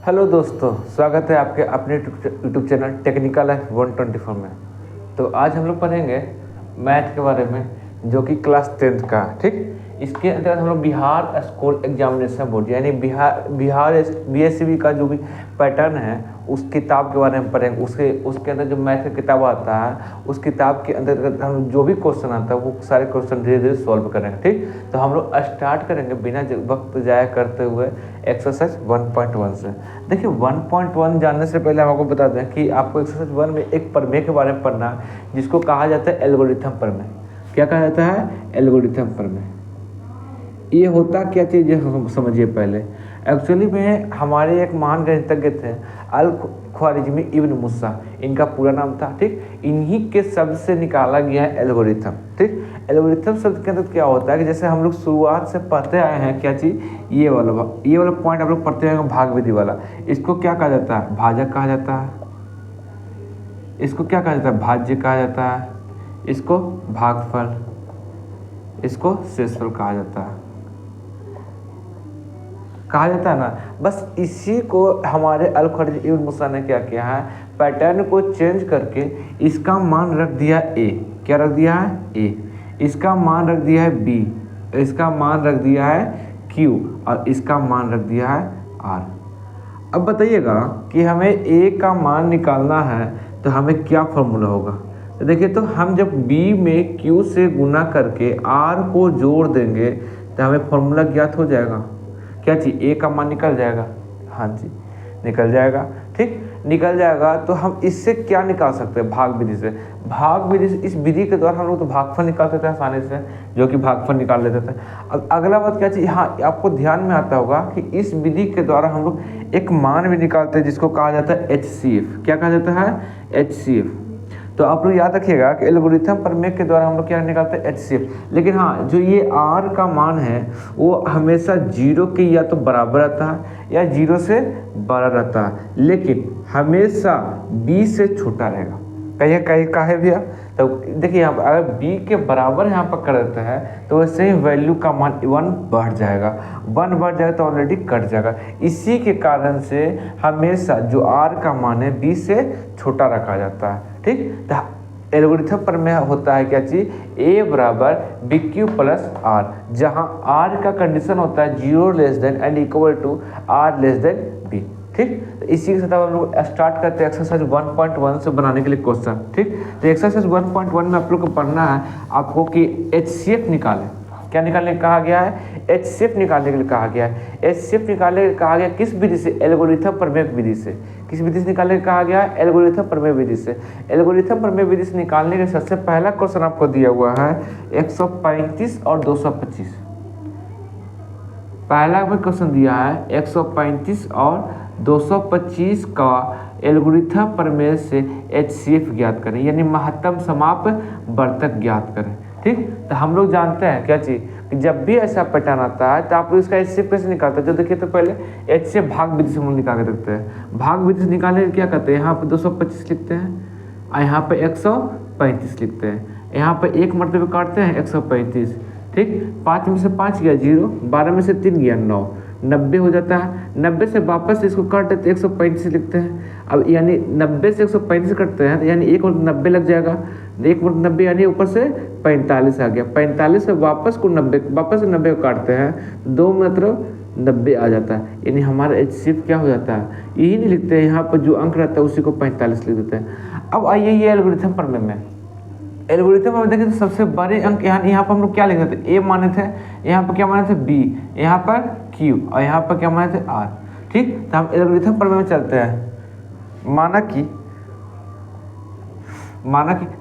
Hello दोस्तों, स्वागत है आपके अपने यूट्यूब चैनल टेक्निकल लाइफ 124 में। तो आज हम लोग पढ़ेंगे मैथ के बारे में, जो कि क्लास 10th का, ठीक। इसके अंतर्गत हम लोग बिहार स्कूल एग्जामिनेशन बोर्ड यानी बिहार BSCB का जो भी पैटर्न है उस किताब के बारे में पढ़ेंगे। उसके अंदर जो मैथ का किताब आता है उस किताब के अंदर हम जो भी क्वेश्चन आता है वो सारे क्वेश्चन धीरे धीरे सॉल्व करेंगे, ठीक। तो हम लोग स्टार्ट करेंगे बिना वक्त जाया करते हुए एक्सरसाइज 1.1 से। देखिए 1.1 जानने से पहले हम आपको बता दें कि आपको एक्सरसाइज 1 में एक प्रमेय के बारे में पढ़ना है जिसको कहा जाता है एल्गोरिथम प्रमेय। क्या कहा जाता है? एल्गोरिथम प्रमेय। ये होता क्या चीज़ है समझिए पहले। एक्चुअली में हमारे एक महान गणितज्ञ थे अल ख्वारिज़मी इब्न मूसा, इनका पूरा नाम था, ठीक। इन्हीं के शब्द से निकाला गया है एल्गोरिथम, ठीक। एल्गोरिथम शब्द के अंदर क्या होता है कि जैसे हम लोग शुरुआत से पढ़ते आए हैं क्या चीज़, ये वाला पॉइंट आप लोग पढ़ते आए भाग विधि वाला। इसको क्या कहा जाता है? भाजक कहा जाता है। इसको क्या कहा जाता है? भाज्य कहा जाता है। इसको भागफल, इसको शेषफल कहा जाता है ना। बस इसी को हमारे अल ख्वारिज़मी इब्न मूसा ने क्या किया है, पैटर्न को चेंज करके इसका मान रख दिया ए। क्या रख दिया है? ए। इसका मान रख दिया है बी, इसका मान रख दिया है क्यू, और इसका मान रख दिया है आर। अब बताइएगा कि हमें ए का मान निकालना है तो हमें क्या फॉर्मूला होगा। तो देखिए, तो हम जब बी में क्यू से गुना करके आर को जोड़ देंगे तो हमें फॉर्मूला ज्ञात हो जाएगा। क्या चीज़? ए का मान निकल जाएगा। हाँ जी, निकल जाएगा, ठीक। निकल जाएगा तो हम इससे क्या निकाल सकते हैं? भाग विधि से। भाग विधि से, इस विधि के द्वारा हम लोग तो भागफल निकाल सकते हैं आसानी से, जो कि भागफल निकाल लेते थे। अब अगला बात क्या चीज़, हाँ आपको ध्यान में आता होगा कि इस विधि के द्वारा हम लोग एक मान भी निकालते हैं जिसको कहा जाता है HCF। क्या कहा जाता है? HCF। तो आप लोग याद रखिएगा कि एल्गोरिथम प्रमेय के द्वारा हम लोग क्या निकालते हैं? HCF। लेकिन हाँ, जो ये R का मान है वो हमेशा 0 के या तो बराबर रहता है या 0 से बड़ा रहता है, लेकिन हमेशा B से छोटा रहेगा। कहीं काहे भैया? तो देखिए यहाँ पर अगर B के बराबर यहाँ पर कर देते हैं तो वैसे ही वैल्यू का मान 1 बढ़ जाएगा। 1 बढ़ जाएगा तो ऑलरेडी कट जाएगा। इसी के कारण से हमेशा जो R का मान है B से छोटा रखा जाता है, ठीक। तो एल्गोरिथम प्रमेय होता है क्या चीज़, A बराबर BQ प्लस R, जहाँ R का कंडीशन होता है 0 less than and equal to R less than B, ठीक। तो इसी के साथ हम लोग स्टार्ट करते हैं एक्सरसाइज 1.1 से बनाने के लिए क्वेश्चन, ठीक। तो एक्सरसाइज 1.1 में आप लोग को पढ़ना है आपको कि HCF निकालें। क्या निकालने को कहा गया है? HCF निकालने के लिए कहा गया है। HCF निकालने के लिए कहा गया किस विधि से? एल्गोरिथम प्रमेय विधि से। किस विधि से निकालने को कहा गया है? एल्गोरिथम प्रमेय विधि से। एल्गोरिथम प्रमेय विधि से निकालने के सबसे पहला क्वेश्चन आपको दिया हुआ है 135 और 225। पहला में क्वेश्चन दिया है 135 और 225 का एल्गोरिथम प्रमेय से HCF ज्ञात करें, यानी महत्तम समाप्त वर्तक ज्ञात करें, ठीक। तो हम लोग जानते हैं क्या चीज़ कि जब भी ऐसा पैटर्न आता है तो आप लोग इसका HCF कैसे निकालते हैं। तो देखिए, तो पहले HCF भाग विधि से हम लोग निकाल के देखते हैं। भाग विधि से निकालने के क्या करते हैं, यहाँ पे 225 लिखते हैं और यहाँ पे 135 लिखते हैं। यहाँ पे एक मरतबे काटते हैं 135, ठीक। 5 में से 5 गया 0, 12 में से 3 गया 9, 90 हो जाता है। 90 से वापस इसको काट देते 135 लिखते हैं। अब यानी 90 से 135 कटते हैं तो यानी 1 और 90 लग जाएगा। 1 और 90 यानी ऊपर से 45 आ गया। 45 से वापस से 90 को काटते हैं, 2 मतलब 90 आ जाता है। यानी हमारा HCF क्या हो जाता है, यही नहीं लिखते हैं, यहाँ पर जो अंक रहता है उसी को 45 लिख देते हैं। अब आइए ये एल्गोरिथम प्रमेय में, एल्गोरिथम में देखें तो सबसे बड़े अंक यहाँ पर हम लोग क्या लिख रहे थे? A माने थे, यहाँ पर क्या माने थे? B, यहाँ पर Q और यहाँ पर क्या माने थे? R, ठीक। तो हम एल्गोरिथम प्रमेय में चलते हैं। माना कि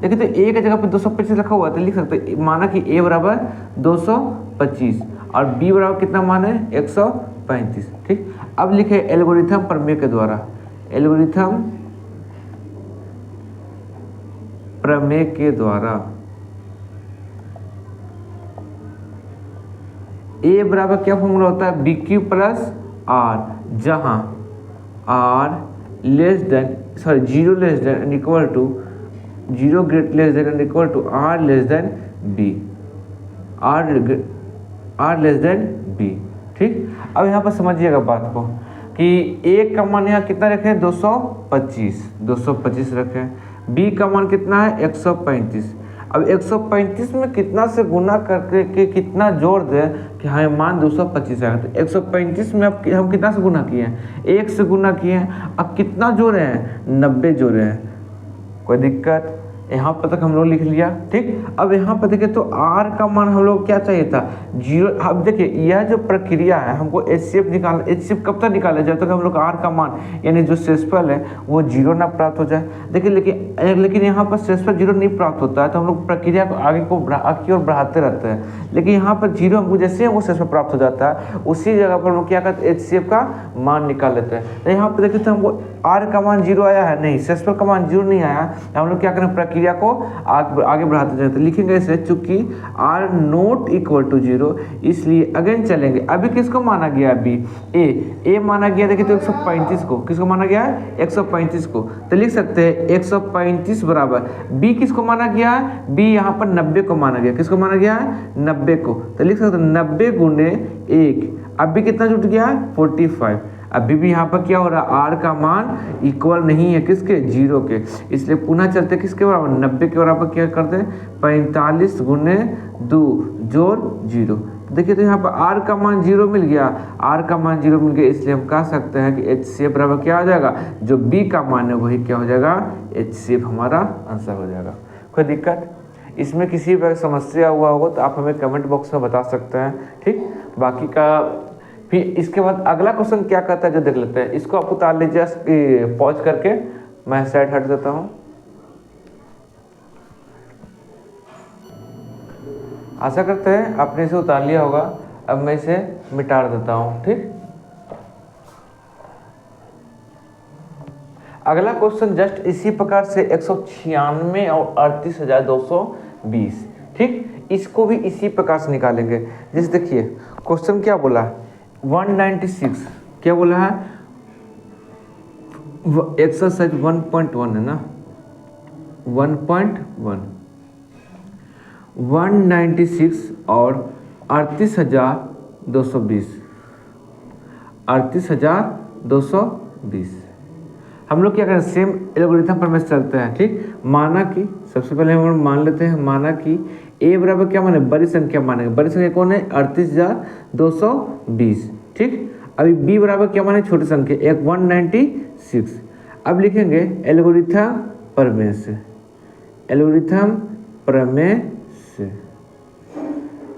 देखिए, तो A की जगह पर 225 रखा हुआ है तो लिख सकते हैं माना कि A बराबर 225 और B बराबर कितना मान है? 135, ठीक। अब लिखे एल्गोरिथम प्रमेय के द्वारा, एल्गोरिथम प्रमेय के द्वारा A बराबर क्या फॉर्मूला होता है? BQ प्लस R, जहां R less than 0 less than and equal to 0 great less than and equal to R less than B, R less than B, ठीक। अब यहाँ पर समझिएगा बात को कि ए का मान यहाँ कितना रखें 225 रखें, बी का मान कितना है 135। अब 135 में कितना से गुना करके के कितना जोड़ दें कि हाँ मान 225 आएगा। तो 135 में अब हम कितना से गुना किए हैं, 1 से गुना किए हैं। अब कितना जोड़े हैं, 90 जोड़े हैं। कोई दिक्कत, यहाँ पर तक हम लोग लिख लिया। ठीक, अब यहाँ पर देखिए तो आर का मान हम लोग क्या चाहिए था 0। अब देखिए यह जो प्रक्रिया है हमको HCF निकालना, HCF कब तक निकाले, जब तक हम लोग आर का मान यानी जो शेषफल है वो 0 ना प्राप्त हो जाए। देखिए लेकिन यहाँ पर शेषफल 0 नहीं प्राप्त होता है तो हम लोग प्रक्रिया को आगे की ओर बढ़ाते रहते हैं। लेकिन यहाँ पर 0 हमको जैसे हमको शेषफल प्राप्त हो जाता है उसी जगह पर हम लोग क्या करते हैं HCF का मान निकाल लेते हैं। तो यहाँ पर देखिए तो हमको आर का मान 0 आया है, नहीं शेषफल का मान 0 नहीं आया। हम लोग क्या करें प्रक्रिया को आगे बढ़ाते जाते, लिखेंगे इसे चूंकि आर नॉट इक्वल टू 0 इसलिए अगेन चलेंगे। अभी किसको माना गया, बी ए माना गया। देखिए तो 135 को किसको माना गया है 135 को, तो लिख सकते हैं 135 बराबर बी किसको माना गया है, बी यहाँ पर 90 को माना गया। किसको माना गया है 90 को, तो लिख सकते हैं 90 गुने 1। अब भी कितना जुट गया है 45। अभी भी यहाँ पर क्या हो रहा है आर का मान इक्वल नहीं है किसके 0 के, इसलिए पुनः चलते किसके बराबर 90 के बराबर क्या करते हैं 45 गुने 2 जोड़ 0। देखिए तो यहाँ पर आर का मान 0 मिल गया, आर का मान 0 मिल गया, इसलिए हम कह सकते हैं कि HCF बराबर क्या हो जाएगा, जो बी का मान है वही क्या हो जाएगा HCF हमारा आंसर हो जाएगा। कोई दिक्कत, इसमें किसी भी समस्या हुआ होगा तो आप हमें कमेंट बॉक्स में बता सकते हैं। ठीक, बाकी का फिर इसके बाद अगला क्वेश्चन क्या कहता है जो देख लेते हैं। इसको आप उतार लीजिए, पॉज करके मैं साइड हट देता हूँ। आशा करते हैं आपने इसे उतार लिया होगा। अब मैं इसे मिटा देता हूँ। ठीक, अगला क्वेश्चन जस्ट इसी प्रकार से 196 और 38,220। ठीक, इसको भी इसी प्रकार से निकालेंगे। जैसे देखिए क्वेश्चन क्या बोला है 196, क्या बोला है एक्सरसाइज 1.1 है ना 1.1, 196 और 38,220 हम लोग क्या करें सेम एल्गोरिथम पर में चलते हैं। ठीक, माना कि सबसे पहले हम लोग मान लेते हैं, माना कि ए बराबर क्या माने बड़ी संख्या मानेंगे। बड़ी संख्या कौन है 38,220। ठीक, अभी बी बराबर क्या माने छोटी संख्या 196। अब लिखेंगे एल्गोरिथम प्रमेय से, एल्गोरिथम प्रमेय से।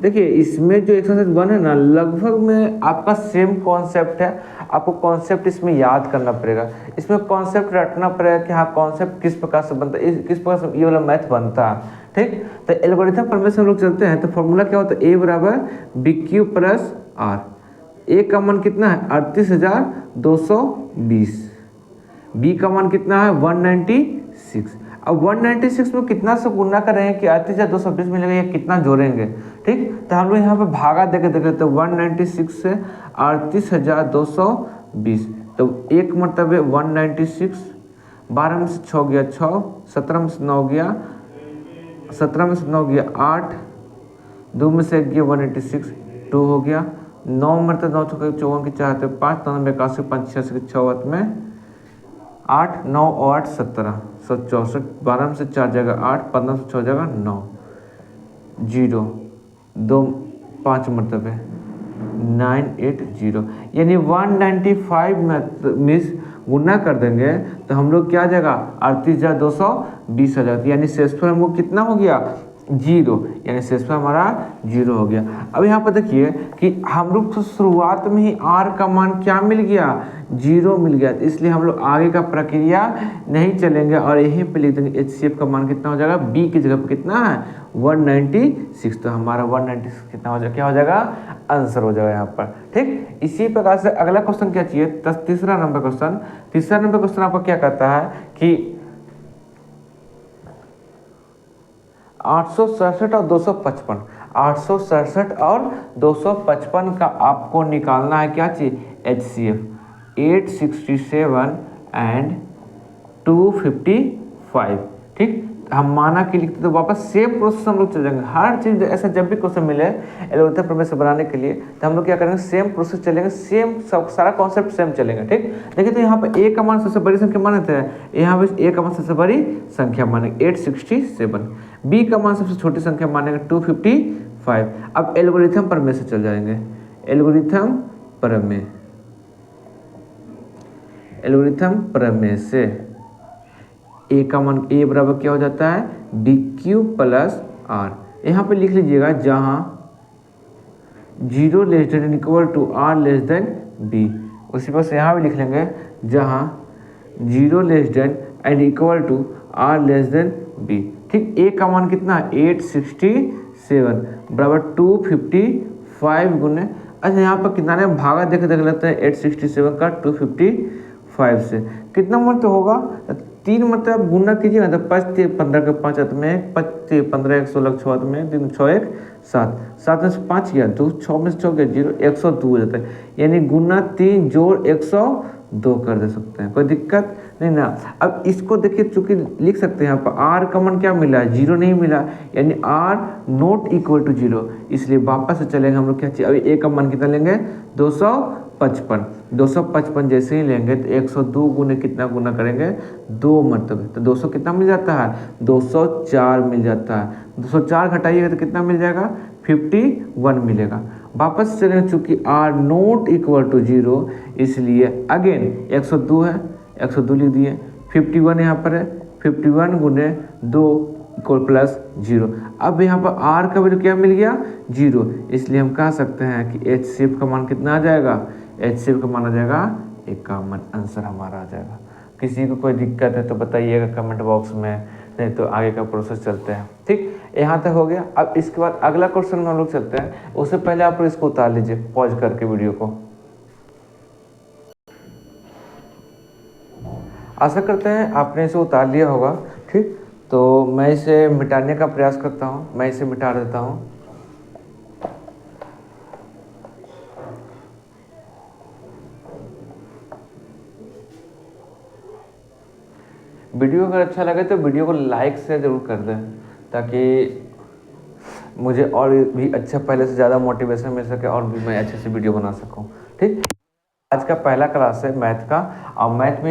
देखिए इसमें जो एक्सरसाइज 1 है ना लगभग में आपका सेम कॉन्सेप्ट है, आपको कॉन्सेप्ट इसमें याद करना पड़ेगा, इसमें कॉन्सेप्ट रटना पड़ेगा कि हाँ कॉन्सेप्ट किस प्रकार से बनता है, किस प्रकार से ये वाला मैथ बनता है। ठीक, तो एल्गोरिथम प्रमेय से हम लोग चलते हैं तो फॉर्मूला क्या होता है ए बराबर बी क्यू प्लस आर। ए का मान कितना है 38,220, बी का मान कितना है 196। अब 196 में कितना से गुना कर रहे हैं कि 38,220 मिलेगा, ये कितना जोड़ेंगे। ठीक, तो हम लोग यहाँ पे भागा देके देख लेते हैं 196 से 38,220, तो एक मतलब है 196, 12 में से 6 गया 6, 17 में से 9 गया 17 में से 9 गया 8, 2 में से 1 गया 186, 2 हो गया 9 में 9 54 की 4 5 9 में 81 5 86 6 में 8 9 और 8 17 164, 12 में से 4 जगह 8, 15 से 6 जगह 9, 0 2 5 मरतबे 980, यानी 195 में मिस गुना कर देंगे तो हम लोग क्या आ जाएगा 38,220 आ जाएगा, यानी शेषफल हमको कितना हो गया 0, यानी शेषफल हमारा 0 हो गया। अब यहाँ पर देखिए कि हम लोग तो शुरुआत में ही r का मान क्या मिल गया 0 मिल गया, इसलिए हम लोग आगे का प्रक्रिया नहीं चलेंगे और यहीं पे लिख देंगे HCF का मान कितना हो जाएगा b की जगह पर कितना है 196, तो हमारा 196 कितना हो जाएगा क्या हो जाएगा आंसर हो जाएगा यहाँ पर। ठीक, इसी प्रकार से अगला क्वेश्चन क्या चाहिए तीसरा नंबर क्वेश्चन आपका क्या कहता है कि 867 और 255, 867 और 255 का आपको निकालना है क्या चाहिए HCF 867 एंड 255। ठीक, हम माना कि लिखते तो वापस सेम प्रोसेस हम लोग चल जाएंगे। हर चीज़ ऐसा जब भी क्वेश्चन मिले एल्गोरिथम प्रमेय से बनाने के लिए तो हम लोग क्या करेंगे, सेम प्रोसेस चलेंगे, सेम सब सारा कॉन्सेप्ट सेम चलेंगे। ठीक, देखिए तो यहाँ पर ए का मान सबसे बड़ी संख्या माने थे, यहाँ पे ए का मान सबसे बड़ी संख्या मानेंगे 867, बी का मान सबसे छोटी संख्या मानेंगे 255। अब एल्गोरिथम प्रमेय से चल जाएंगे, एल्गोरिथम प्रमेय, एल्गोरिथम प्रमेय से ए का मान ए बराबर क्या हो जाता है, बी क्यू प्लस आर। यहाँ पे लिख लीजिएगा जहाँ 0 less than equal to R less than B, उसी पर से यहाँ भी लिख लेंगे जहाँ 0 less than and equal to R less than B. ठीक, ए का मान कितना, 867 बराबर 255 गुने, अच्छा यहाँ पर कितना ने भागा देख लेते हैं 867 का 255 से, कितना मतलब होगा 3 मतलब आप गुना कीजिएगा तो 5 3 15 के 5 हाथ में 5 3 15 1 16 6 हाथ में 3 6 1 7 7 में से 5 गया 2 6 में से 6 गया 0 102 हो जाता है, यानी गुना 3 जोड़ 102 कर दे सकते हैं, कोई दिक्कत नहीं ना। अब इसको देखिए चूंकि लिख सकते हैं यहाँ पर आर का मान क्या मिला है, 0 नहीं मिला, यानी आर नॉट इक्वल टू 0, इसलिए वापस से चलेंगे हम लोग क्या चाहिए, अभी ए का मान कितना लेंगे 255, 255 जैसे ही लेंगे तो 102 गुने कितना गुना करेंगे 2 मरतबे, तो 200 कितना मिल जाता है 204 मिल जाता है, 204 घटाइएगा तो कितना मिल जाएगा 51 मिलेगा। वापस चलेंगे चूंकि आर नॉट इक्वल टू 0, इसलिए अगेन 102 है 102 लिख दिए, 51 यहाँ पर है 51 गुने 2 इक्वल प्लस 0। अब यहाँ पर आर का वैल्यू क्या मिल गया 0, इसलिए हम कह सकते हैं कि एच सी एफ का मान कितना आ जाएगा, एच सी एफ का मान आ जाएगा 51, आंसर हमारा आ जाएगा। किसी को कोई दिक्कत है तो बताइएगा कमेंट बॉक्स में, नहीं तो आगे का प्रोसेस चलते हैं। ठीक, यहाँ तक हो गया। अब इसके बाद अगला क्वेश्चन में हम लोग चलते हैं, उससे पहले आप लोग इसको उतार लीजिए पॉज करके वीडियो को। आशा करते हैं आपने इसे उतार लिया होगा। ठीक, तो मैं इसे मिटाने का प्रयास करता हूँ, मैं इसे मिटा देता हूँ। वीडियो अगर अच्छा लगे तो वीडियो को लाइक से ज़रूर कर दें, ताकि मुझे और भी अच्छा पहले से ज़्यादा मोटिवेशन मिल सके और भी मैं अच्छे से वीडियो बना सकूं। ठीक, आज का पहला क्लास है मैथ का, और मैथ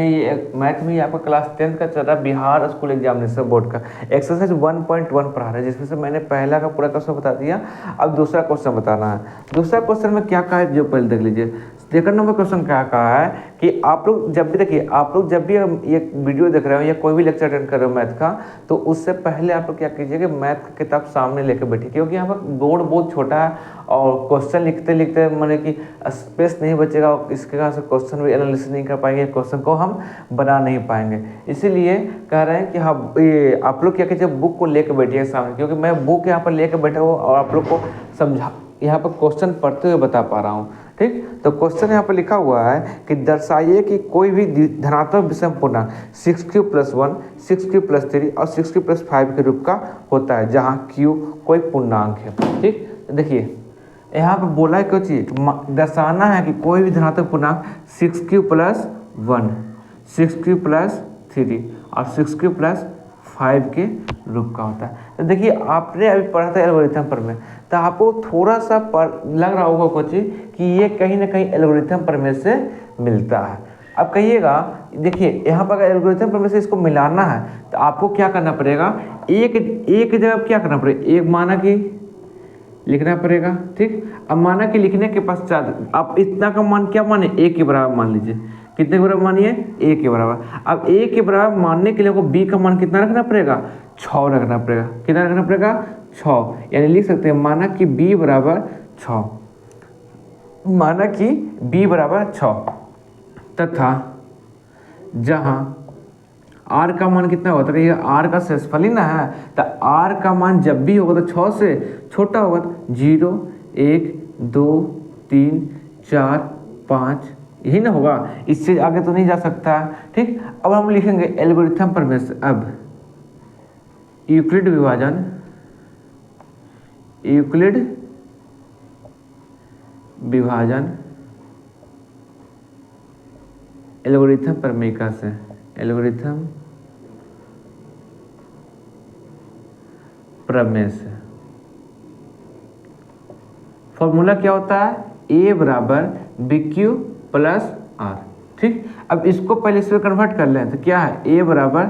में ये आपका क्लास 10th का चल रहा है, बिहार स्कूल एग्जामिनेशन बोर्ड का एक्सरसाइज 1.1 पढ़ा रहा है, जिसमें से मैंने पहला का पूरा क्वेश्चन बता दिया। अब दूसरा क्वेश्चन बताना है। दूसरा क्वेश्चन में क्या कहा है जो पहले देख लीजिए। सेकंड नंबर क्वेश्चन क्या कहा है कि आप लोग जब भी देखिए, आप लोग जब भी ये वीडियो देख रहे हो या कोई भी लेक्चर अटेंड कर रहे हो मैथ का, तो उससे पहले आप लोग क्या कीजिए कि मैथ की किताब सामने लेकर बैठिए, क्योंकि यहाँ पर बोर्ड बहुत छोटा है और क्वेश्चन लिखते लिखते मैंने कि स्पेस नहीं बचेगा, इसके कारण से क्वेश्चन भी एनालिसिस नहीं कर पाएंगे, क्वेश्चन को हम बना नहीं पाएंगे। इसीलिए कह रहे हैं कि हाँ ये आप लोग क्या कीजिए, बुक को लेकर बैठिए सामने, क्योंकि मैं बुक यहाँ पर लेकर बैठा हूँ और आप लोग को समझा यहाँ पर क्वेश्चन पढ़ते हुए बता पा रहा हूँ। ठीक, तो क्वेश्चन यहाँ पर लिखा हुआ है कि दर्शाइए कि कोई भी धनात्मक विषम पूर्णांक 6q + 1, 6q + 3 और 6q + 5 के रूप का होता है, जहाँ q कोई पूर्णांक है। ठीक, देखिए यहाँ पर बोला है क्या चीज दर्शाना है कि कोई भी धनात्मक पूर्णांक 6q + 1, 6q + 3 और 6q + 5 के रूप का होता है। तो देखिए आपने अभी पढ़ा था एल्गोरिथम प्रमेय, तो आपको थोड़ा सा लग रहा होगा कुछ कि ये कहीं ना कहीं एल्गोरिथम प्रमेय से मिलता है। अब कहिएगा, देखिए यहाँ पर अगर एल्गोरिथम प्रमेय से इसको मिलाना है तो आपको क्या करना पड़ेगा, एक जगह क्या करना पड़ेगा, एक माना कि लिखना पड़ेगा। ठीक, अब माना कि लिखने के पश्चात आप इतना का मान क्या माने, ए के बराबर मान लीजिए, कितने के बराबर मानिए, ए के बराबर। अब ए के बराबर मानने के लिए आपको बी का मान कितना रखना पड़ेगा, 6 रखना पड़ेगा। कितना रखना पड़ेगा, 6, यानी लिख सकते हैं माना कि बी बराबर 6, माना कि बी बराबर 6 तथा जहाँ आर का मान कितना होता है, आर का शेषफल ही ना है, तो आर का मान जब भी होगा तो 6 से छोटा होगा, 0 1 2 3 4 5 यही ना होगा, इससे आगे तो नहीं जा सकता। ठीक, अब हम लिखेंगे एल्गोरिथम प्रमेय से। अब यूक्लिड विभाजन, यूक्लिड विभाजन एल्गोरिथम प्रमेय से, एल्गोरिथम प्रमेय से। फॉर्मूला क्या होता है, ए बराबर बी क्यू प्लस आर। ठीक, अब इसको पहले इसमें कन्वर्ट कर लें तो क्या है, ए बराबर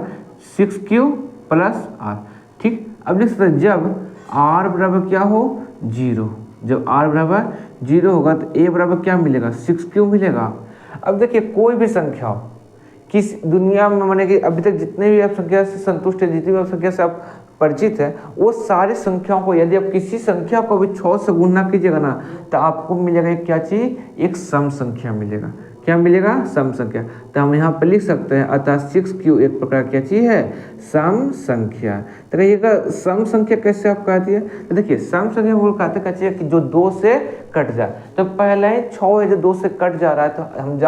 6Q प्लस आर। ठीक, अब लिख सकते हैं जब आर बराबर क्या हो, 0, जब आर बराबर 0 होगा तो ए बराबर क्या मिलेगा, 6Q मिलेगा। अब देखिए कोई भी संख्या हो किस दुनिया में, माने कि अभी तक जितने भी आप संख्या से संतुष्ट है, जितनी भी आप संख्या से आप परिचित है, वो सारी संख्याओं को यदि आप किसी संख्या को भी 6 से गुणा कीजिएगा ना तो आपको मिलेगा एक क्या चीज, एक सम संख्या मिलेगा। क्या मिलेगा, सम संख्या। तो हम यहाँ पर लिख सकते हैं अतः 6Q एक प्रकार क्या चीज है, सम संख्या। तो कहिएगा सम संख्या कैसे आप कहती है, तो देखिए सम संख्या वो कहते हैं कि जो 2 से कट जाए। तो पहले ही 6 है जो 2 से कट जा रहा है, तो हम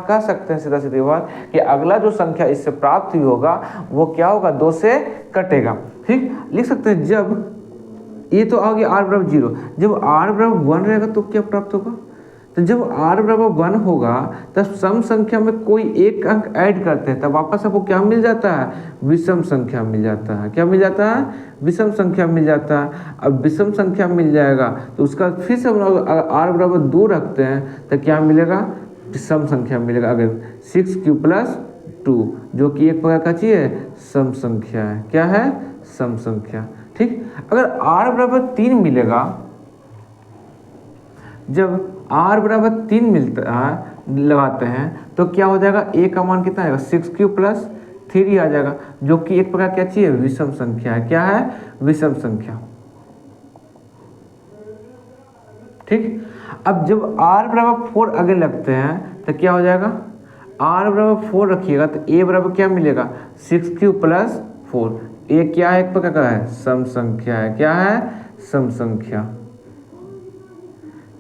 कह सकते हैं सीधा सीधी बात कि अगला जो संख्या इससे प्राप्त हुई होगा वो क्या होगा, 2 से कटेगा। ठीक, लिख सकते हैं जब ये तो आ गया आर बराबर 0, जब आर बराबर 1 रहेगा तो क्या प्राप्त होगा, तो जब r बराबर 1 होगा तब सम संख्या में कोई एक अंक ऐड करते हैं तब वापस आपको क्या मिल जाता है, विषम संख्या मिल जाता है। क्या मिल जाता है, विषम संख्या मिल जाता है। अब विषम संख्या मिल जाएगा तो उसका फिर से हम लोग r बराबर 2 रखते हैं तो क्या मिलेगा, सम संख्या मिलेगा। अगर 6Q प्लस 2 जो कि एक प्रकार का चीज है, सम संख्या है। क्या है, सम संख्या। ठीक, अगर r बराबर 3 मिलेगा, जब r बराबर 3 मिलता है लगाते हैं तो क्या हो जाएगा, a का मान कितना आएगा, 6Q प्लस 3 आ जाएगा, जो कि एक प्रकार क्या चीज है, विषम संख्या है। क्या है, विषम संख्या। ठीक, अब जब r बराबर 4 आगे लगते हैं तो क्या हो जाएगा, r बराबर 4 रखिएगा तो a बराबर क्या मिलेगा, 6Q प्लस 4। a क्या है, एक प्रकार का है, सम संख्या है। क्या है, सम संख्या।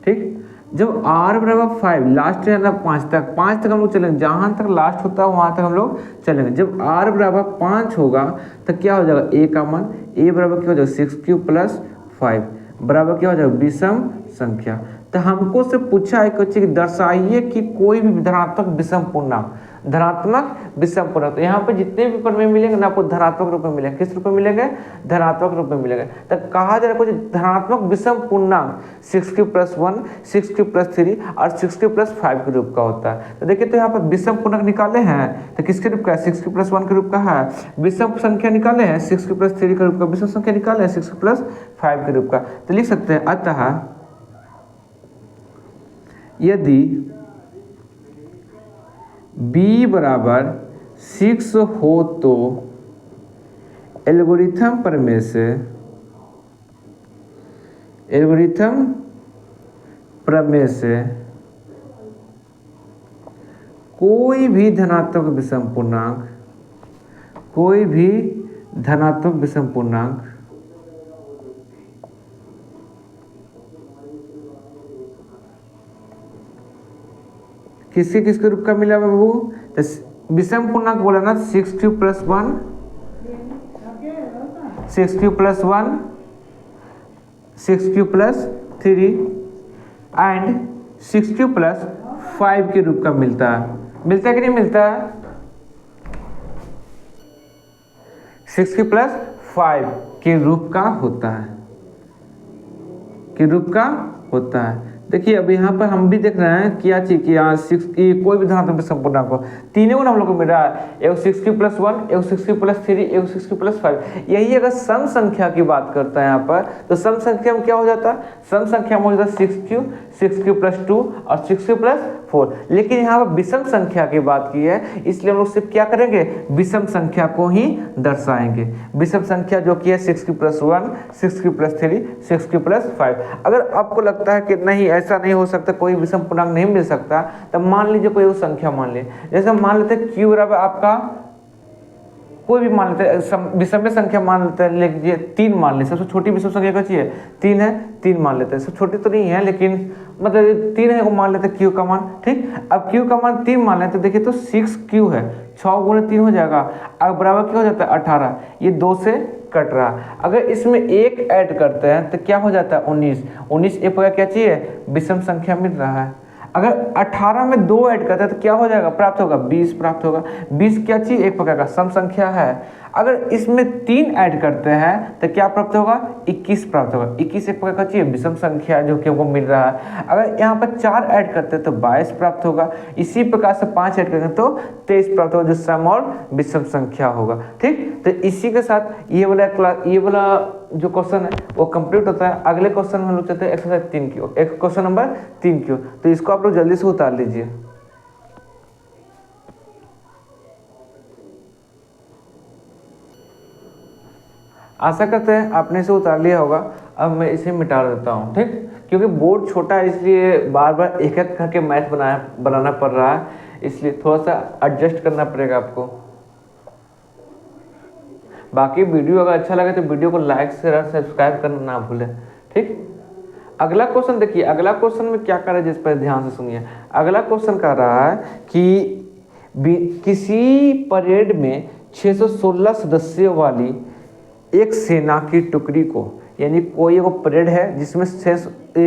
ठीक, जब r बराबर 5 लास्ट है ना 5 तक हम लोग चलेंगे, जहाँ तक लास्ट होता है वहाँ तक हम लोग चलेंगे। जब r बराबर 5 होगा तो क्या हो जाएगा, a का मान, a बराबर क्या हो जाएगा, 6Q प्लस 5 बराबर क्या हो जाएगा, विषम संख्या। तो हमको से पूछा है कि दर्शाइए कि कोई भी धनात्मक विषम पूर्णांक, धनात्मक विषम पूर्णांक। तो यहाँ पे जितने भी प्रमेय मिलेंगे ना आपको धनात्मक रूप में मिलेंगे। किस रूप में मिलेंगे, धनात्मक रूप में मिलेंगे। तो कहा जा रहा है कुछ धनात्मक विषम पूर्णांक 6Q प्लस 1, 6Q प्लस 3 और 6Q प्लस 5 के रूप का होता है। तो देखिए तो यहाँ पर विषम पूर्णांक निकाले हैं तो किसके रूप का है, 6Q प्लस 1 के रूप का है। विषम संख्या निकाले हैं 6Q प्लस 3 के रूप का, विषम संख्या निकाले हैं 6Q प्लस 5 के रूप का। तो लिख सकते हैं अतः यदि b बराबर 6 हो तो एल्गोरिथम प्रमेय से कोई भी धनात्मक विषम पूर्णांक किसके रूप का मिला बाबू, तो विषम पूर्णांक बोला ना, 6Q plus 1, 6Q plus 1, 6Q plus 3 and 6Q plus 5 के रूप का मिलता है कि नहीं मिलता है, 6Q प्लस 5 के रूप का होता है। देखिए अब यहाँ पर हम भी देख रहे हैं क्या चीज कि यहाँ 6 की कोई भी धनात्मक विषम पूर्णांक को तीनों को हम लोग को मिल रहा है, एक 6Q प्लस 1, एक 6Q प्लस 3, एक 6Q प्लस 5। यही अगर सम संख्या की बात करता है यहाँ पर तो सम संख्या में क्या हो जाता है, सम संख्या में हो जाता है 6Q प्लस 2 और 6Q प्लस 4। लेकिन यहाँ पर विषम संख्या की बात की है इसलिए हम लोग सिर्फ क्या करेंगे, विषम संख्या को ही दर्शाएंगे। विषम संख्या जो कि है 6Q plus 1, 6Q plus 3, 6Q plus 5। अगर आपको लगता है कि नहीं ऐसा नहीं हो सकता, कोई विषम पूर्णांक नहीं मिल सकता, तब मान लीजिए कोई वो संख्या मान ले, जैसे मान लेते हैं Q बराबर आपका कोई भी मान लेते हैं, विषम संख्या मान लेते हैं, लीजिए 3 मान लेते हैं। सबसे छोटी विषम संख्या क्या चाहिए, 3 है, 3 मान लेते हैं। सब छोटी तो नहीं है लेकिन मतलब 3 है, वो मान लेते हैं Q का मान। ठीक, अब Q का मान 3 मान लेते हैं, देखिए तो 6Q है, 6 गुणे 3 हो जाएगा, अब बराबर क्या हो जाता है 18, ये 2 से कट रहा। अगर इसमें 1 ऐड करते हैं तो क्या हो जाता है 19, 19 एक प्रकार क्या चाहिए, विषम संख्या मिल रहा है। अगर 18 में 2 ऐड करते हैं तो क्या हो जाएगा, प्राप्त होगा 20 प्राप्त होगा। 20 क्या चीज, एक प्रकार का सम संख्या है। अगर इसमें 3 ऐड करते हैं तो क्या प्राप्त होगा, 21 प्राप्त होगा। 21 एक प्रकार की विषम संख्या जो कि हमको मिल रहा है। अगर यहाँ पर 4 ऐड करते हैं तो 22 प्राप्त होगा। इसी प्रकार से 5 ऐड करेंगे तो 23 प्राप्त होगा, जो सम और विषम संख्या होगा। ठीक, तो इसी के साथ ये वाला जो क्वेश्चन है वो कंप्लीट होता है। अगले क्वेश्चन में हम लोग चलते हैं एक्सरसाइज 3 की ओर, क्वेश्चन नंबर 3 की ओर। तो इसको आप लोग जल्दी से उतार लीजिए। आशा करते हैं आपने इसे उतार लिया होगा। अब मैं इसे मिटा देता हूँ, ठीक, क्योंकि बोर्ड छोटा है इसलिए बार बार एक एक करके मैथ बनाना पड़ रहा है, इसलिए थोड़ा सा एडजस्ट करना पड़ेगा आपको। बाकी वीडियो अगर अच्छा लगे तो वीडियो को लाइक शेयर सब्सक्राइब करना ना भूलें। ठीक, अगला क्वेश्चन देखिए। अगला क्वेश्चन में क्या कर रहा है, जिस पर ध्यान से सुनिए। अगला क्वेश्चन कर रहा है कि किसी परेड में 616 सदस्यों वाली एक सेना की टुकड़ी को, यानी कोई वो परेड है जिसमें 6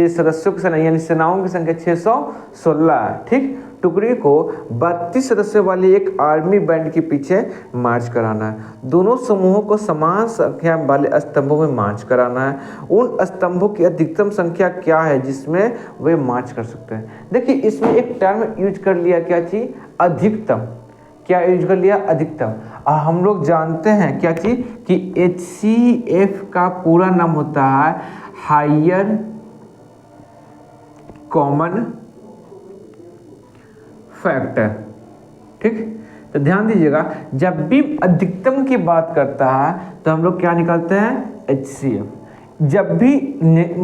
सदस्यों की सेना यानी सेनाओं की संख्या 616 है। ठीक, टुकड़ी को 32 सदस्यों वाली एक आर्मी बैंड के पीछे मार्च कराना है। दोनों समूहों को समान संख्या वाले स्तंभों में मार्च कराना है। उन स्तंभों की अधिकतम संख्या क्या है जिसमें वे मार्च कर सकते हैं। देखिए, इसमें एक टर्म यूज कर लिया, क्या चीज, अधिकतम। क्या यूज कर लिया, अधिकतम। हम लोग जानते हैं क्या चीज कि HCF का पूरा नाम होता है हायर कॉमन फैक्टर। ठीक, तो ध्यान दीजिएगा, जब भी अधिकतम की बात करता है तो हम लोग क्या निकालते हैं, HCF। जब भी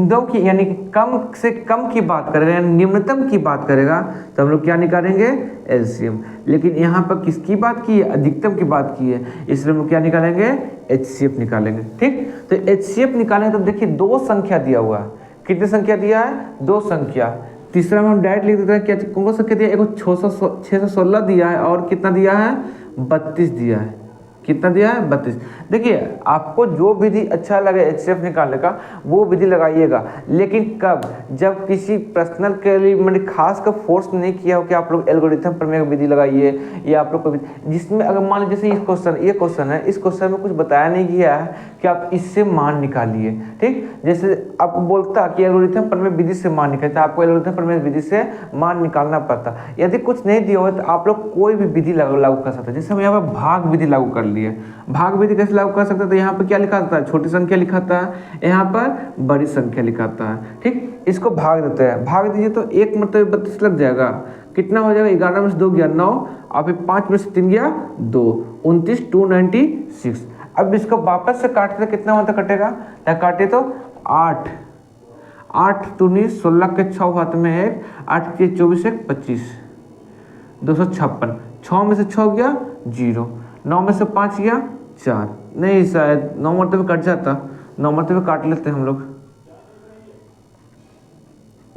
दो की यानी कि कम से कम की बात करेगा, निम्नतम की बात करेगा, तो हम लोग क्या निकालेंगे, LCM। लेकिन यहाँ पर किसकी बात की है, अधिकतम की बात की है, इसलिए हम लोग क्या निकालेंगे, HCF निकालेंगे। ठीक, तो HCF निकालेंगे तो देखिए 2 संख्या दिया हुआ है। कितनी संख्या दिया है, 2 संख्या। तीसरा में हम डायरेक्ट लिख देते हैं, क्या कौन सा संख्या दिया है, एक 616 दिया है और कितना दिया है, 32 दिया है। कितना दिया है, 32। देखिए, आपको जो विधि अच्छा लगे HCF निकालने का वो विधि लगाइएगा, लेकिन कब, जब किसी पर्सनल के लिए मैंने खास कर फोर्स नहीं किया हो कि आप लोग एल्गोरिथम प्रमेय विधि लगाइए, या आप लोग जिसमें अगर मान लीजिए जैसे ये क्वेश्चन है, इस क्वेश्चन में कुछ बताया नहीं गया है कि आप इससे मान निकालिए। ठीक, जैसे आप बोलता कि एल्गोरिथम प्रमेय विधि से मान निकालता, आपको एल्गोरिथम प्रमेय विधि से मान निकालना पड़ता। यदि कुछ नहीं दिया हो तो आप लोग कोई भी विधि लागू कर सकते हैं। जैसे हम यहाँ पर भाग विधि लागू कर लिए। भाग विधि कैसे लागू कर सकते हैं, तो यहाँ पर क्या लिखा था, छोटी संख्या लिखा था, यहाँ पर बड़ी संख्या लिखा था। ठीक, इसको भाग देते हैं, भाग दीजिए तो 1 मतलब 32 लग जाएगा। कितना हो जाएगा, 11 में से 2 गया 9, और फिर 5 में से 3 गया 2, 29, 296। अब इसको वापस से काटते तो कितना मतलब कटेगा, काटे तो 8 दूनी 16 के 6 हाथ में 1, 8 के 24 1 25, 256। 6 में से 6 गया 0, 9 में से 5 गया 4, नहीं शायद 9 मरतबे कट जाता, 9 मरतबे काट लेते हैं हम लोग,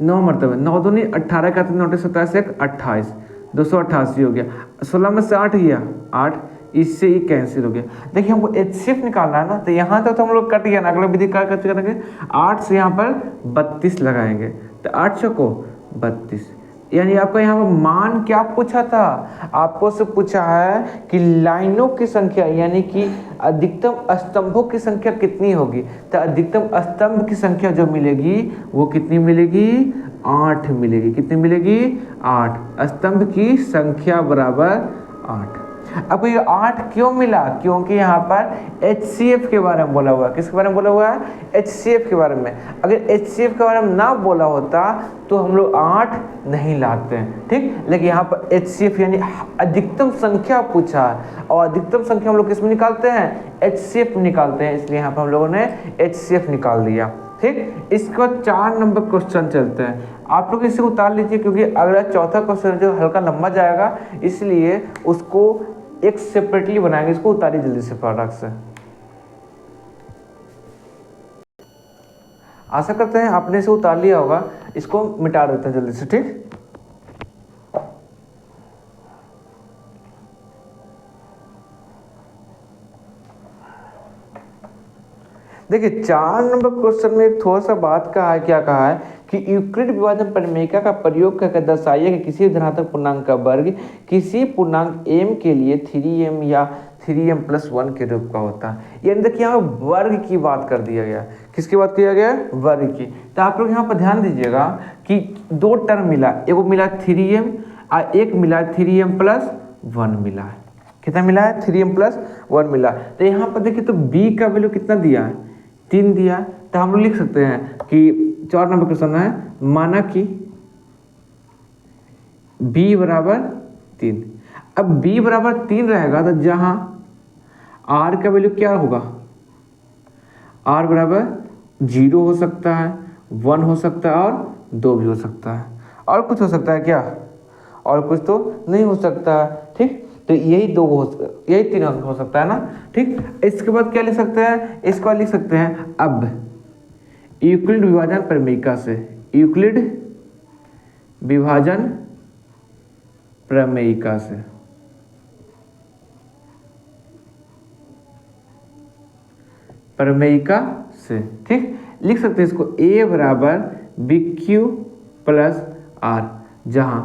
9 मरतबे, 9 दूनी 18 का 9 27 1 28, 288 हो गया। 16 में से 8 गया 8, इससे ये कैंसिल हो गया। देखिए, हमको HCF निकालना है ना, तो यहाँ तक तो हम लोग कट गया ना। अगला विधि क्या करेंगे, 8 से यहाँ पर 32 लगाएंगे, तो 8 चौको 32, यानी आपका यहाँ पर मान क्या पूछा था, आपको से पूछा है कि लाइनों की संख्या यानी कि अधिकतम स्तंभों की संख्या कितनी होगी। तो अधिकतम स्तंभ की संख्या जो मिलेगी वो कितनी मिलेगी, 8 मिलेगी। कितनी मिलेगी, 8। स्तंभ की संख्या बराबर 8। अब ये 8 क्यों मिला, क्योंकि यहाँ पर HCF के बारे में बोला हुआ है। किसके बारे में बोला हुआ है, HCF के बारे में। अगर HCF के बारे में ना बोला होता तो हम लोग 8 नहीं लाते हैं। ठीक, लेकिन यहाँ पर HCF यानी अधिकतम संख्या पूछा है, और अधिकतम संख्या हम लोग किस में निकालते हैं, HCF निकालते हैं, इसलिए यहाँ पर हम लोगों ने HCF निकाल दिया। ठीक, इसके बाद 4 नंबर क्वेश्चन चलते हैं। आप लोग इसे उतार लीजिए, क्योंकि अगला चौथा क्वेश्चन जो हल्का लंबा जाएगा, इसलिए उसको एक सेपरेटली बनाएंगे। इसको उतारिए जल्दी से फटाक से। आशा करते हैं आपने इसे उतार लिया होगा, इसको मिटा देते हैं जल्दी से। ठीक, देखिए 4 नंबर क्वेश्चन में एक थोड़ा सा बात कहा है, क्या कहा है कि यूक्लिड विभाजन परिमेयिका का प्रयोग करके दर्शाइए कि किसी धनात्मक पूर्णांक का वर्ग किसी पूर्णांक m के लिए 3m या 3m+1 के रूप का होता है। यानी देखिए यहाँ वर्ग की बात कर दिया गया। किसकी बात किया गया? वर्ग की। तो आप लोग यहाँ पर ध्यान दीजिएगा कि दो टर्म मिला, एगो मिला 3m और एक मिला 3m+1 मिला है। कितना मिला है? 3m+1 मिला। तो यहाँ पर देखिए तो b का वैल्यू कितना दिया है? 3 दिया। तो हम लोग लिख सकते हैं कि 4 नंबर क्वेश्चन है, माना कि b बराबर 3। अब b बराबर 3 रहेगा तो जहां r का वैल्यू क्या होगा? r बराबर 0 हो सकता है, 1 हो सकता है और 2 भी हो सकता है। और कुछ हो सकता है क्या? और कुछ तो नहीं हो सकता है। ठीक, तो यही 3 अंक हो सकता है ना। ठीक, इसके बाद क्या लिख सकते हैं? इसके बाद लिख सकते हैं अब यूक्लिड विभाजन प्रमेयिका से, यूक्लिड विभाजन प्रमेयिका से ठीक लिख सकते हैं इसको a बराबर BQ प्लस R, जहां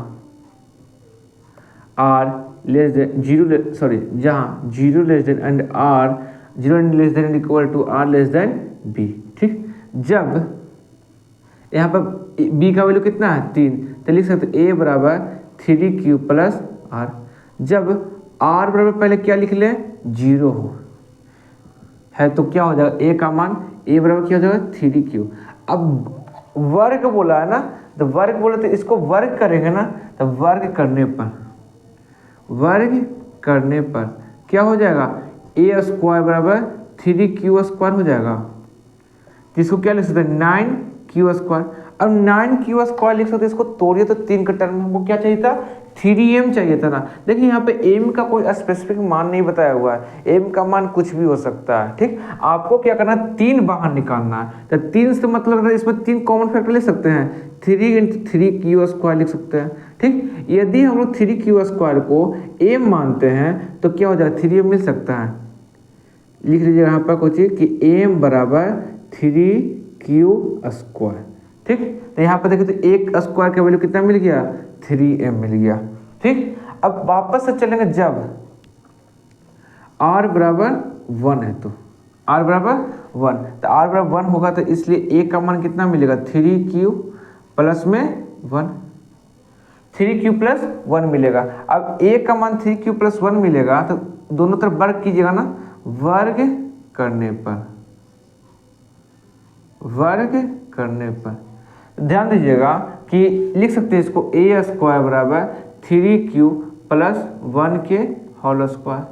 R लेस देन 0, जहां 0 less than and R 0 less than equal to R less than B। ठीक, जब यहाँ पर b का वैल्यू कितना है? 3, तो लिख सकते a बराबर 3q प्लस R। जब R बराबर पहले क्या लिख लें? 0 हो है तो क्या हो जाएगा? a का मान a बराबर क्या हो जाएगा? 3q। अब वर्ग बोला है ना, तो वर्ग बोले तो इसको वर्ग करेंगे ना, तो वर्ग करने पर क्या हो जाएगा? a स्क्वायर बराबर 3q स्क्वायर हो जाएगा। जिसको क्या लिख सकते हैं? 9q square. अब 9q स्क्वायर लिख सकते हैं, इसको तोड़िए तो 3 का टर्म में हमको क्या चाहिए था? 3m चाहिए था ना। देखिए यहाँ पे m का कोई स्पेसिफिक मान नहीं बताया हुआ है, m का मान कुछ भी हो सकता है। ठीक, आपको क्या करना है? 3 बाहर निकालना है। तो 3 से मतलब इसमें 3 कॉमन फैक्टर ले सकते हैं, 3 × 3q स्क्वायर लिख सकते हैं। ठीक, यदि हम लोग 3q स्क्वायर को m मानते हैं तो क्या हो जाएगा? 3m मिल सकता है। लिख लीजिए यहाँ पर कुछ कि m बराबर 3q स्क्वायर। ठीक, तो यहाँ पर देखिए तो एक स्क्वायर का वैल्यू कितना मिल गया? 3m मिल गया। ठीक, अब वापस से चलेंगे जब r बराबर 1 है, तो r बराबर 1, तो r बराबर 1 होगा तो इसलिए a का मान कितना मिलेगा? 3q प्लस में 1, 3q प्लस 1 मिलेगा। अब a का मान 3q प्लस 1 मिलेगा तो दोनों तरफ वर्ग कीजिएगा ना, वर्ग करने पर ध्यान दीजिएगा कि लिख सकते हैं इसको a स्क्वायर बराबर 3q प्लस 1 के होल स्क्वायर।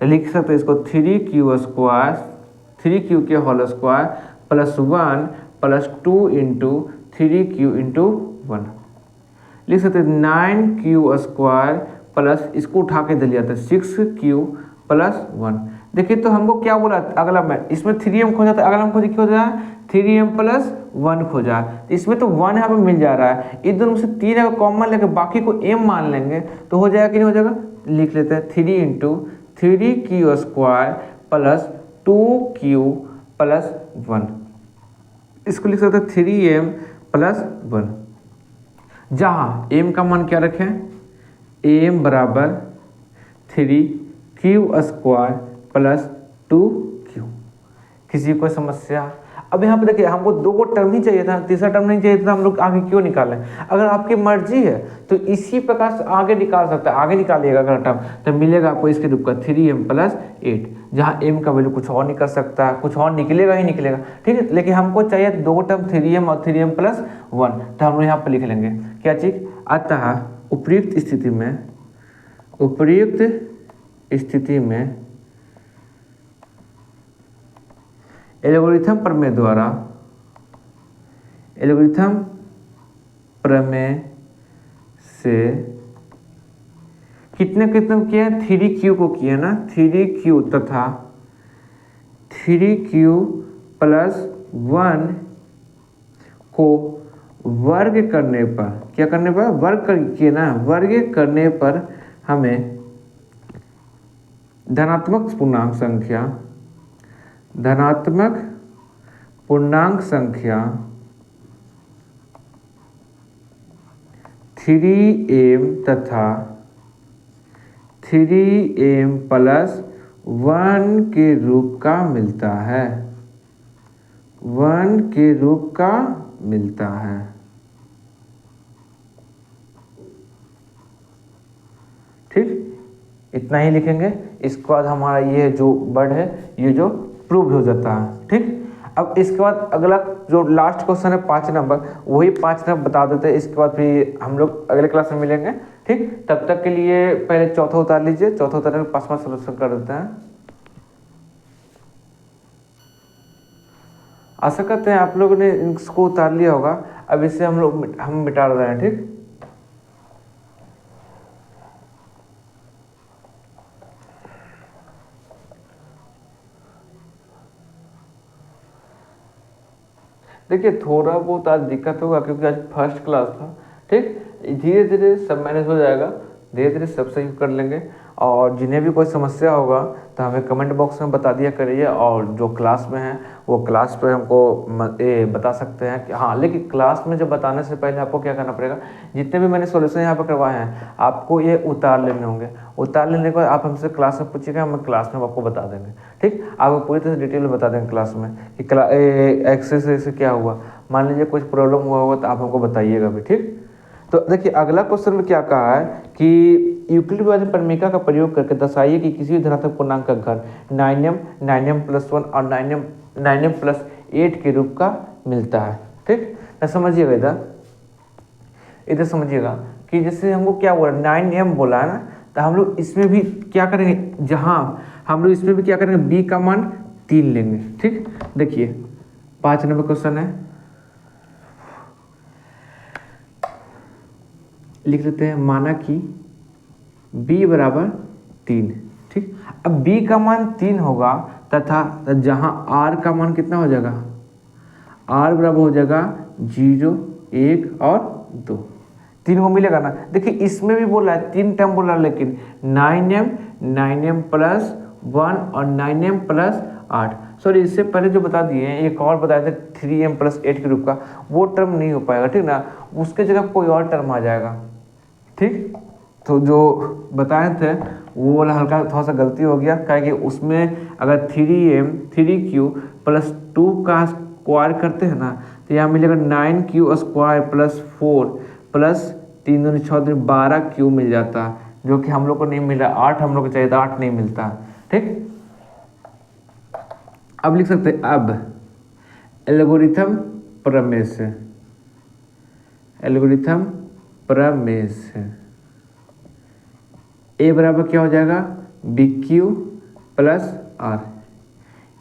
तो लिख सकते हैं इसको 3q के whole square plus 1 plus 2 into 3q into 1। लिख सकते हैं 9q स्क्वायर प्लस इसको उठा के दे लिया था 6q प्लस 1। देखिए तो हमको क्या बोला अगला में? इसमें 3m खोजा था, अगला में खोजा क्या हो जाए? 3m प्लस 1 खोजा। इसमें तो 1 यहाँ पे मिल जा रहा है, इस दोनों से 3 अगर कॉमन लेके बाकी को m मान लेंगे तो हो जाएगा कि नहीं हो जाएगा? लिख लेते हैं 3 into 3q square plus 2q plus 1। इसको लिख सकते हैं 3m प्लस 1, जहाँ m का मान क्या रखें? m बराबर 3q स्क्वायर प्लस 2q। किसी को समस्या? अब यहाँ पे देखिए हमको 2 को टर्म ही चाहिए था, तीसरा टर्म नहीं चाहिए था, हम लोग आगे क्यों निकालें? अगर आपकी मर्जी है तो इसी प्रकार से आगे निकाल सकते हैं, आगे निकालिएगा अगर टर्म तो मिलेगा आपको इसके रूप का 3m प्लस 8, जहाँ m का वैल्यू कुछ और निकल सकता है, कुछ और निकलेगा ही निकलेगा। ठीक है, लेकिन हमको चाहिए 2 टर्म 3m और 3m प्लस 1, तो हम लोग यहाँ पर लिख लेंगे क्या चीज़? अतः उपयुक्त स्थिति में एल्गोरिथम प्रमेय से कितने किया? 3q को किया ना, 3q तथा 3q प्लस 1 को वर्ग करने पर, क्या करने पर? वर्ग किए ना, वर्ग करने पर हमें धनात्मक पूर्णांक संख्या 3m तथा 3m प्लस वन के रूप का मिलता है, वन के रूप का मिलता है। ठीक, इतना ही लिखेंगे। इसके बाद हमारा ये जो वर्ड है ये जो प्रूव हो जाता है। ठीक, अब इसके बाद अगला जो लास्ट क्वेश्चन है 5 नंबर, वही 5 नंबर बता देते हैं। इसके बाद फिर हम लोग अगले क्लास में मिलेंगे। ठीक, तब तक के लिए पहले चौथा उतार लीजिए, चौथा उतारने के 5वां सोल्यूशन कर देते हैं। आशा करते हैं आप लोगों ने इसको उतार लिया होगा। अब इसे हम मिटा रहे हैं। ठीक, देखिए थोड़ा बहुत आज दिक्कत होगा क्योंकि आज फर्स्ट क्लास था। ठीक, धीरे धीरे सब मैनेज हो जाएगा, धीरे धीरे सब सही कर लेंगे। और जिन्हें भी कोई समस्या होगा तो हमें कमेंट बॉक्स में बता दिया करिए, और जो क्लास में है वो क्लास पे हमको बता सकते हैं कि हाँ। लेकिन क्लास में जब बताने से पहले आपको क्या करना पड़ेगा, जितने भी मैंने सॉल्यूशन यहाँ पर करवाए हैं आपको ये उतार लेने होंगे। उतार लेने के बाद आप हमसे क्लास में पूछिएगा, हम क्लास में आपको बता देंगे। ठीक, आपको पूरी तरह से डिटेल में बता देंगे क्लास में कि एक्सेस से क्या हुआ। मान लीजिए कुछ प्रॉब्लम हुआ होगा तो आप हमको बताइएगा भी। ठीक, तो देखिए अगला क्वेश्चन में क्या कहा है कि यूक्लिड विभाजन प्रमेय का प्रयोग करके दर्शाइए कि किसी भी धनात्मक पूर्णांक का घर 9m 9m+1 और 9m+8 के रूप का मिलता है। ठीक, तो समझिएगा इधर समझिएगा कि जैसे हमको क्या बोला 9m बोला है ना, तो हम लोग इसमें भी क्या करेंगे, जहाँ हम लोग इसमें भी क्या करेंगे b का मान 3 लेंगे। ठीक, देखिए 5 नंबर क्वेश्चन है, लिख लेते हैं। माना कि b बराबर 3। ठीक, अब b का मान 3 होगा तथा जहां r का मान कितना हो जाएगा, r बराबर हो जाएगा 0, 1 और 2, 3 को मिलेगा ना। देखिए इसमें भी बोला है 3 टर्म बोला है, लेकिन 9m 9m+1 और 9m+8। सॉरी, इससे पहले जो बता दिए हैं एक और बताए थे 3m+8 के रूप का, वो टर्म नहीं हो पाएगा। ठीक ना, उसके जगह कोई और टर्म आ जाएगा। ठीक, तो जो बताए थे वो वाला हल्का थोड़ा सा गलती हो गया, क्योंकि उसमें अगर 3m 3q+2 का स्क्वायर करते हैं ना तो यहाँ मिलेगा 9q² + 4 + 3 दूनी 6 दूनी 12q मिल जाता, जो कि हम लोग को नहीं मिला। 8 हम लोग को चाहिए था, 8 नहीं मिलता। ठीक, अब लिख सकते हैं अब एल्गोरिथम प्रमेय से, एल्गोरिथम प्रमेय से a बराबर क्या हो जाएगा bq + r।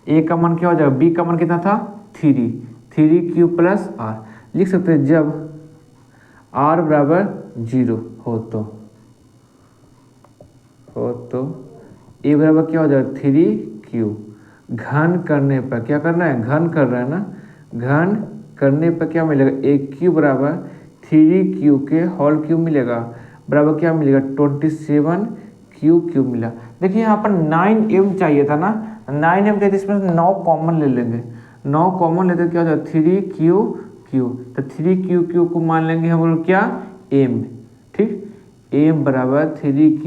a का मान क्या हो जाएगा, b का मान कितना था 3q + r। लिख सकते हैं जब r बराबर 0 हो तो a बराबर क्या हो जाएगा 3q। घन करने पर क्या करना है, घन कर रहे हैं ना, घन करने पर क्या मिलेगा, aq बराबर 3q के होल क्यूब मिलेगा, बराबर क्या मिलेगा 27q मिला। देखिए यहाँ पर 9m चाहिए था ना, 9m चाहिए, इसमें 9 कॉमन ले लेंगे। 9 कॉमन लेते क्या हो जाएगा 3q, तो 3q को मान लेंगे हम लोग क्या m। ठीक, m बराबर 3q।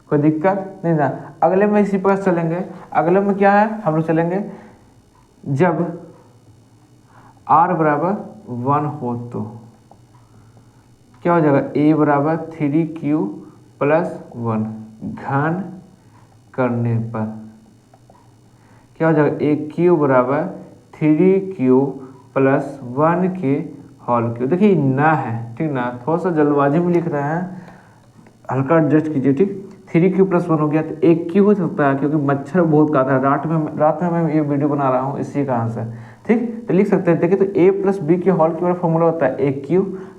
कोई दिक्कत नहीं ना। अगले में इसी प्रकार चलेंगे। अगले में क्या है, हम लोग चलेंगे जब r बराबर 1 हो तो क्या हो जाएगा, a बराबर 3q + 1। घन करने पर क्या हो जाएगा, aq बराबर 3q + 1 के होल क्यूब। देखिए ना है, ठीक ना, थोड़ा सा जल्दबाजी में लिख रहे हैं, हल्का एडजस्ट कीजिए। ठीक, 3q + 1 हो गया तो aq हो सकता है, क्योंकि मच्छर बहुत काटा है। रात में मैं ये वीडियो बना रहा हूँ इसी कारण से। ठीक, तो लिख सकते हैं, देखिए तो a + b के होल क्यूब वाला फॉर्मूला होता है aq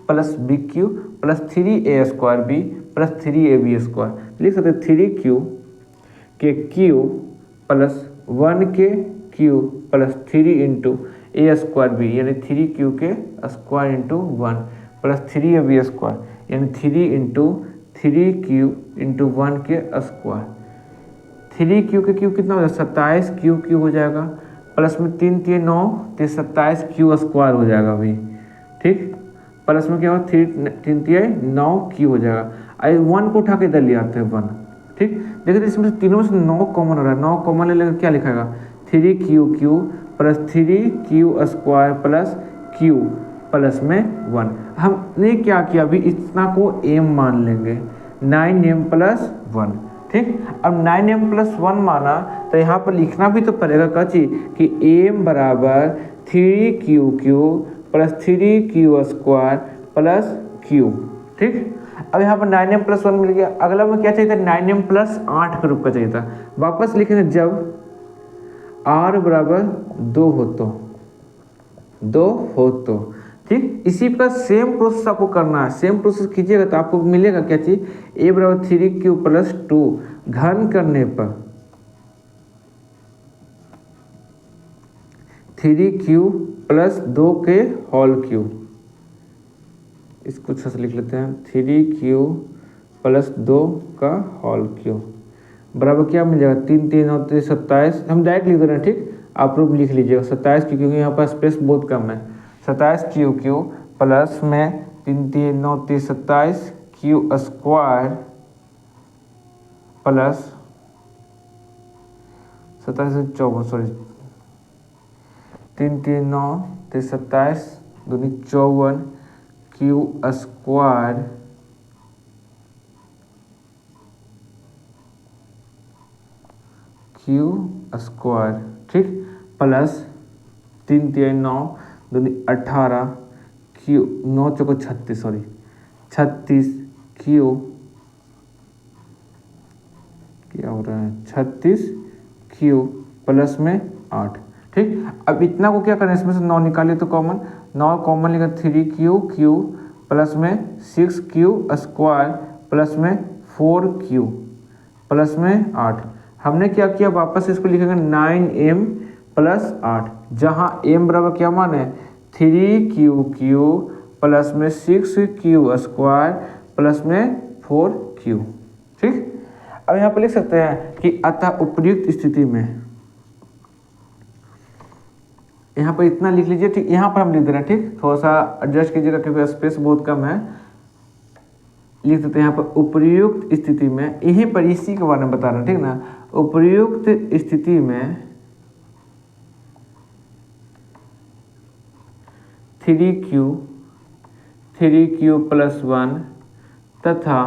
+ bq + 3a² b + 3ab²। लिख सकते हैं 3q के क्यूब + 1 के क्यूब + 3 × a² b, यानी 3q के स्क्वायर × 1 + 3ab² यानी 3 × 3q × 1 के स्क्वायर। 3q के क्यूब कितना हो जाएगा 27q हो जाएगा, प्लस में 3 3 9 तो 27q² हो जाएगा भाई। ठीक, प्लस में क्या होगा 3 3 9q हो जाएगा। आई 1 को उठा के इधर ले आते हैं 1। ठीक, देखिए तो इसमें तीनों में से 9 कॉमन हो रहा है, 9 कॉमन ले लेकर क्या लिखाएगा 3QQ plus 3Q square plus Q plus में 1। हमने क्या किया अभी इतना को m मान लेंगे 9m प्लस 1। ठीक, अब 9m प्लस 1 माना तो यहाँ पर लिखना भी तो पड़ेगा क्या चीज कि m बराबर 3QQ plus 3Q square plus Q। ठीक, अब यहाँ पर 9m प्लस 1 मिल गया। अगला में क्या चाहिए था 9m प्लस 8 के रूप का चाहिए था। वापस लिखेंगे जब r बराबर 2 हो तो ठीक, इसी का सेम प्रोसेस आपको करना है। सेम प्रोसेस कीजिएगा तो आपको मिलेगा क्या चीज a बराबर 3Q प्लस 2 घन करने पर 3Q प्लस 2 के होल क्यूब। इसको अच्छा से लिख लेते हैं 3Q प्लस 2 का होल क्यूब बराबर क्या मिल जाएगा 3 3 9 3 27। हम डायरेक्ट लिख दे रहे हैं। ठीक, आप लोग लिख लीजिएगा 27 क्योंकि यहाँ पर स्पेस बहुत कम है। 27QQ प्लस में 3 3 9 3 27 Q स्क्वायर प्लस 27 54 सॉरी 3 3 9 3 27 दूनी 54 Q स्क्वायर ठीक प्लस 3 3 9 दूनी 18 Q 9 चौको 36 सॉरी 36 Q क्या हो रहा है 36 Q प्लस में 8। ठीक, अब इतना को क्या करना है इसमें से 9 निकालिए तो कॉमन 9 कॉमन लेगा 3Q प्लस में 6Q स्क्वायर प्लस में 4Q प्लस में 8। हमने क्या किया वापस इसको लिखेंगे 9m प्लस 8 जहाँ m बराबर क्या मान है 3QQ प्लस में 6Q स्क्वायर प्लस में 4Q। ठीक, अब यहाँ पर लिख सकते हैं कि अतः उपर्युक्त स्थिति में यहाँ पर इतना लिख लीजिए। ठीक, यहाँ पर हम लिख दे रहे हैं। ठीक, थोड़ा सा एडजस्ट कीजिएगा क्योंकि स्पेस बहुत कम है। लिख देते हैं यहाँ पर उपर्युक्त स्थिति में, यहीं पर इसी के बारे में बता रहे हैं। ठीक ना, उपर्युक्त स्थिति में 3Q प्लस 1 तथा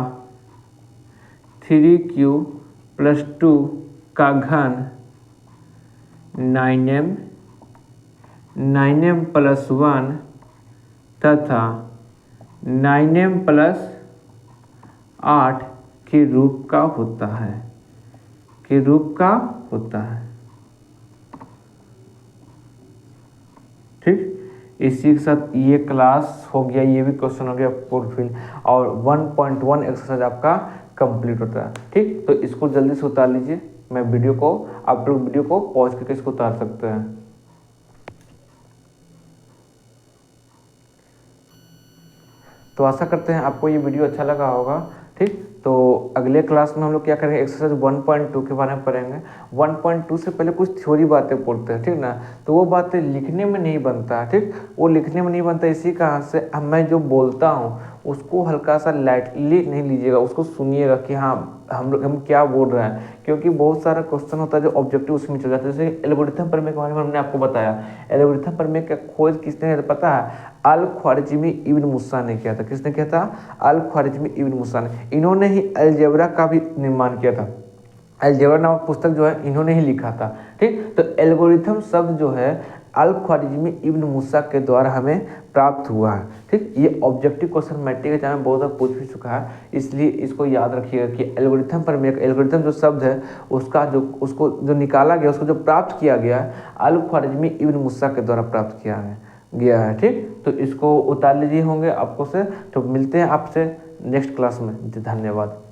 3Q प्लस 2 का घन 9m प्लस 1 तथा 9m प्लस 8 के रूप का होता है। ठीक, इसी के साथ ये क्लास हो गया, ये भी क्वेश्चन हो गया फुलफिल और 1.1 एक्सरसाइज आपका कंप्लीट होता है। ठीक, तो इसको जल्दी से उतार लीजिए। मैं वीडियो को आप लोग वीडियो को पॉज करके इसको उतार सकते हैं। तो आशा करते हैं आपको ये वीडियो अच्छा लगा होगा। ठीक, तो अगले क्लास में हम लोग क्या करेंगे एक्सरसाइज 1.2 के बारे में पढ़ेंगे। 1.2 से पहले कुछ थ्योरी बातें पढ़ते हैं। ठीक ना, तो वो बातें लिखने में नहीं बनता है। ठीक, वो लिखने में नहीं बनता इसी कारण से मैं जो बोलता हूँ उसको हल्का सा लाइटली नहीं लीजिएगा, उसको सुनिएगा कि हाँ हम क्या बोल रहे हैं, क्योंकि बहुत सारा क्वेश्चन होता है जो ऑब्जेक्टिव उसमें चल जाता है। जैसे एल्गोरिथम प्रमेय के बारे में हमने आपको बताया। एल्गोरिथम प्रमेय का खोज किसने किया पता है? अल-ख्वारिज़मी इब्न मूसा ने किया था। किसने किया था? अल-ख्वारिज़मी इब्न मूसा ने। इन्होंने ही अलजेब्रा का भी निर्माण किया था। अलजेब्रा नामक पुस्तक जो है इन्होंने ही लिखा था। ठीक, तो एल्गोरिथम शब्द जो है अल-ख्वारिज़मी इब्न मूसा के द्वारा हमें प्राप्त हुआ है। ठीक, ये ऑब्जेक्टिव क्वेश्चन मैट्रिक एग्जाम में बहुत बार पूछ भी चुका है, इसलिए इसको याद रखिएगा कि एल्गोरिथम प्रमेय, एल्गोरिथम जो शब्द है उसको जो निकाला गया, उसको जो प्राप्त किया गया है अल-ख्वारिज़मी इब्न मूसा के द्वारा प्राप्त किया गया है। ठीक, तो इसको उतार लीजिए होंगे आपको से। तो मिलते हैं आपसे नेक्स्ट क्लास में। धन्यवाद।